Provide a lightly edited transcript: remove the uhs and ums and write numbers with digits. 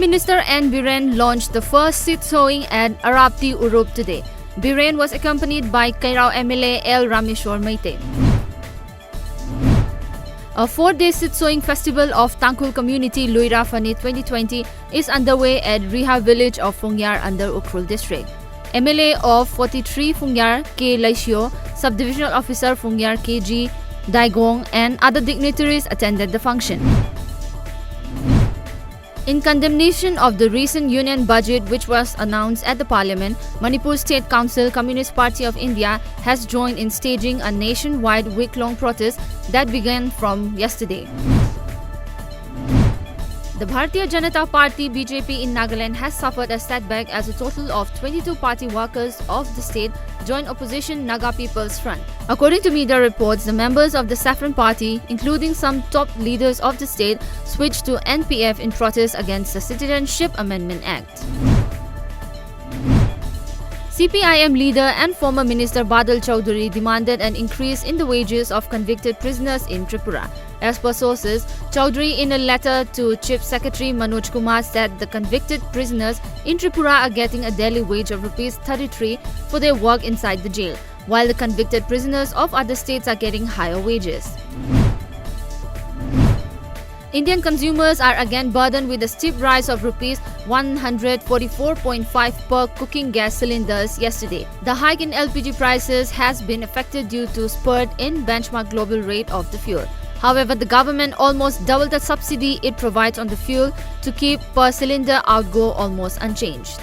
Minister N. Biren launched the first seat sowing at Arapti Urup today. Biren was accompanied by Kairao MLA L. Rameshwar Maite. A 4-day seat sowing festival of Tangkul community Luira Fani 2020 is underway at Riha village of Fungyar under Ukhrul district. MLA of 43 Fungyar K. Laisio, Subdivisional Officer Fungyar KG Daigong and other dignitaries attended the function. In condemnation of the recent union budget which was announced at the Parliament, Manipur State Council Communist Party of India has joined in staging a nationwide week-long protest that began from yesterday. The Bharatiya Janata Party BJP in Nagaland has suffered a setback as a total of 22 party workers of the state joined opposition Naga People's Front. According to media reports, the members of the Saffron Party, including some top leaders of the state, switched to NPF in protest against the Citizenship Amendment Act. CPIM leader and former Minister Badal Chowdhury demanded an increase in the wages of convicted prisoners in Tripura. As per sources, Chowdhury in a letter to Chief Secretary Manoj Kumar said the convicted prisoners in Tripura are getting a daily wage of Rs 33 for their work inside the jail, while the convicted prisoners of other states are getting higher wages. Indian consumers are again burdened with a steep rise of Rs 144.5 per cooking gas cylinders yesterday. The hike in LPG prices has been affected due to spurt in benchmark global rate of the fuel. However, the government almost doubled the subsidy it provides on the fuel to keep per cylinder outgo almost unchanged.